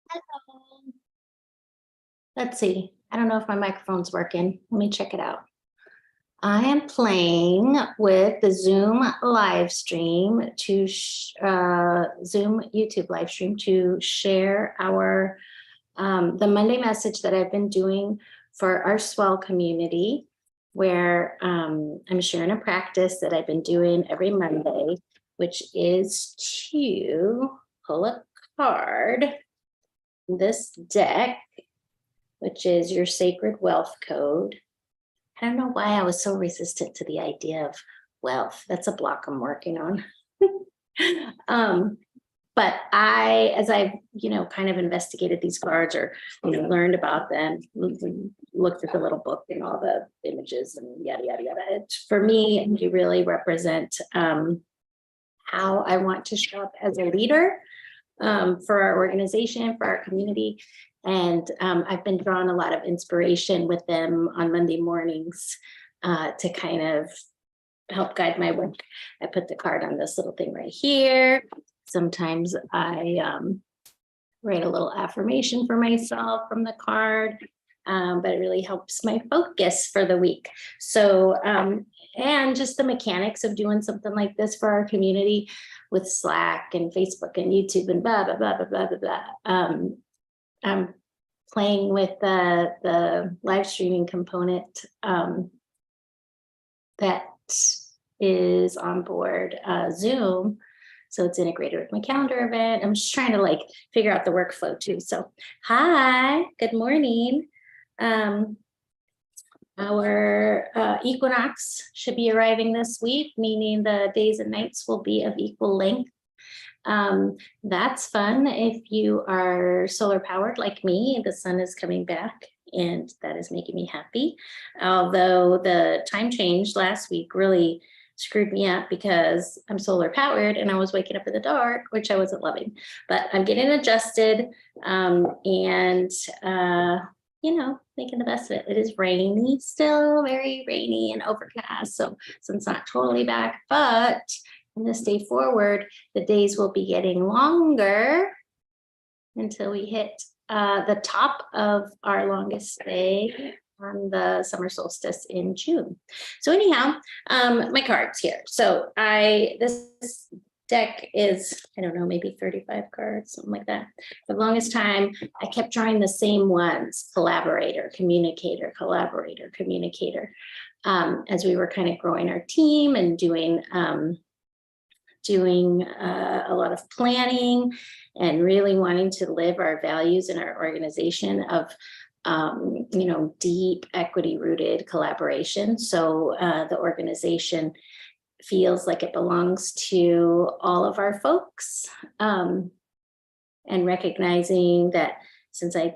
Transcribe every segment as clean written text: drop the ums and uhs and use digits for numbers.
Hello. Let's see. I don't know if my microphone's working. Let me check it out. I am playing with the Zoom live stream to Zoom YouTube live stream to share our the Monday message that I've been doing for our Swell community, where I'm sharing a practice that I've been doing every Monday, which is to pull a card in this deck, which is your Sacred Wealth Code. I don't know why I was so resistant to the idea of wealth. That's a block I'm working on. But as I've, kind of investigated these cards or learned about them, looked at the little book and all the images and yada, yada, yada. For me, they really represent how I want to show up as a leader for our organization, for our community. And I've been drawing a lot of inspiration with them on Monday mornings to kind of help guide my work. I put the card on this little thing right here. Sometimes I write a little affirmation for myself from the card, but it really helps my focus for the week. So, and just the mechanics of doing something like this for our community with Slack and Facebook and YouTube and blah, blah, blah, blah, blah, blah, blah. I'm playing with the live streaming component that is on board Zoom. So it's integrated with my calendar event. I'm just trying to figure out the workflow too. So hi, good morning. Our equinox should be arriving this week, meaning the days and nights will be of equal length. That's fun. If you are solar powered like me, the sun is coming back and that is making me happy. Although the time change last week really screwed me up because I'm solar powered and I was waking up in the dark, which I wasn't loving, but I'm getting adjusted and making the best of it. It is rainy still, very rainy and overcast. So sun's not totally back, but from this day forward, the days will be getting longer until we hit the top of our longest day on the summer solstice in June. So anyhow, my cards here. So this deck is, I don't know, maybe 35 cards, something like that. For the longest time, I kept drawing the same ones: collaborator, communicator, collaborator, communicator. As we were kind of growing our team and doing a lot of planning and really wanting to live our values in our organization of deep equity rooted collaboration. So the organization feels like it belongs to all of our folks, and recognizing that since I'm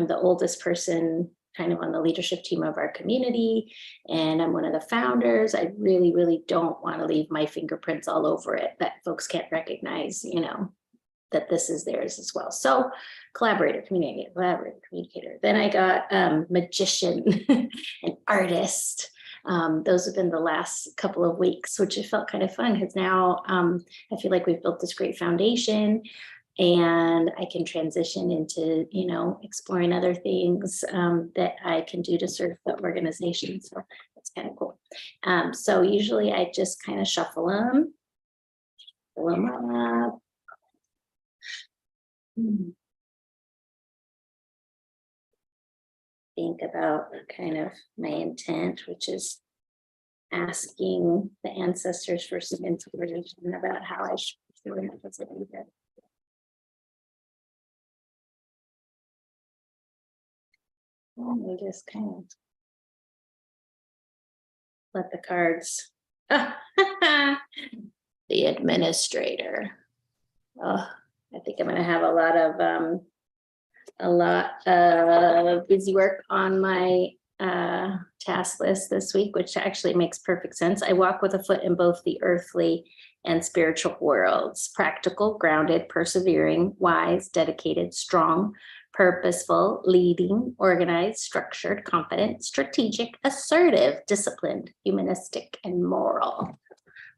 the oldest person kind of on the leadership team of our community, and I'm one of the founders, I really, really don't want to leave my fingerprints all over it that folks can't recognize, that this is theirs as well. So collaborator, communicator. Then I got magician and artist. Those have been the last couple of weeks, which I felt kind of fun because now I feel like we've built this great foundation and I can transition into, exploring other things that I can do to serve the organization. So that's kind of cool. So usually I just kind of shuffle them up. Think about kind of my intent, which is asking the ancestors for some inspiration about how I should be doing it as a leader. And we just kind of let the cards. The administrator. Oh, I think I'm going to have a lot of busy work on my task list this week, which actually makes perfect sense. I walk with a foot in both the earthly and spiritual worlds: practical, grounded, persevering, wise, dedicated, strong, purposeful, leading, organized, structured, confident, strategic, assertive, disciplined, humanistic, and moral.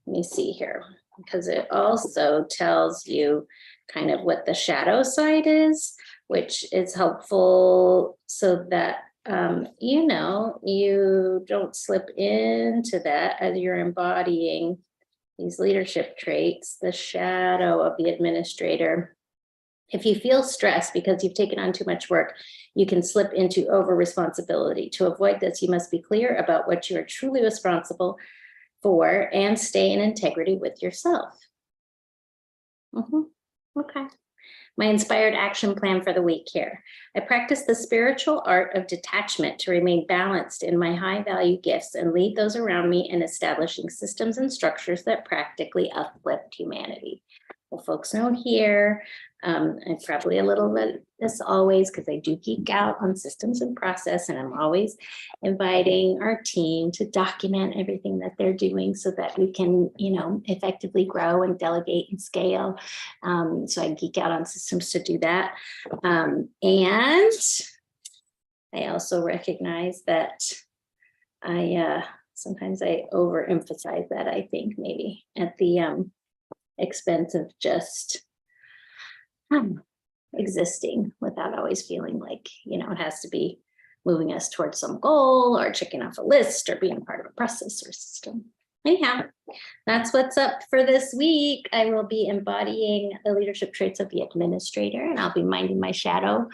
Let me see here, because it also tells you kind of what the shadow side is. which is helpful so that, you know, you don't slip into that as you're embodying these leadership traits, the shadow of the administrator. If you feel stressed because you've taken on too much work, you can slip into over responsibility. To avoid this, you must be clear about what you are truly responsible for and stay in integrity with yourself. Okay. My inspired action plan for the week here. I practice the spiritual art of detachment to remain balanced in my high value gifts and lead those around me in establishing systems and structures that practically uplift humanity. Well, folks know here, I'm probably a little bit this always because I do geek out on systems and process, and I'm always inviting our team to document everything that they're doing so that we can, you know, effectively grow and delegate and scale. So I geek out on systems to do that. And I also recognize that sometimes I overemphasize that, I think, maybe at the expense of just existing without always feeling like, you know, it has to be moving us towards some goal or checking off a list or being part of a process or system. Anyhow, that's what's up for this week. I will be embodying the leadership traits of the administrator, and I'll be minding my shadow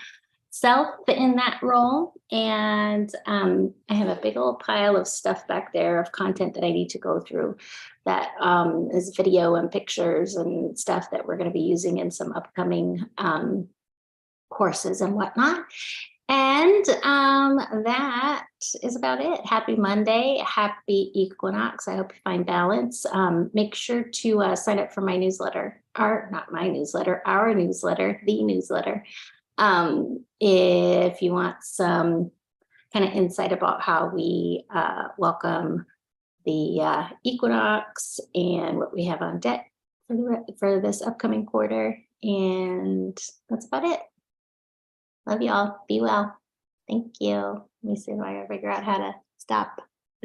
self in that role. And I have a big old pile of stuff back there of content that I need to go through that is video and pictures and stuff that we're going to be using in some upcoming courses and whatnot. And that is about it. Happy Monday. Happy equinox. I hope you find balance. Make sure to sign up for my newsletter, or not my newsletter, our newsletter, the newsletter. If you want some kind of insight about how we welcome the equinox and what we have on deck for this upcoming quarter. And that's about it. Love y'all. Be well. Thank you. Let me see if I can figure out how to stop.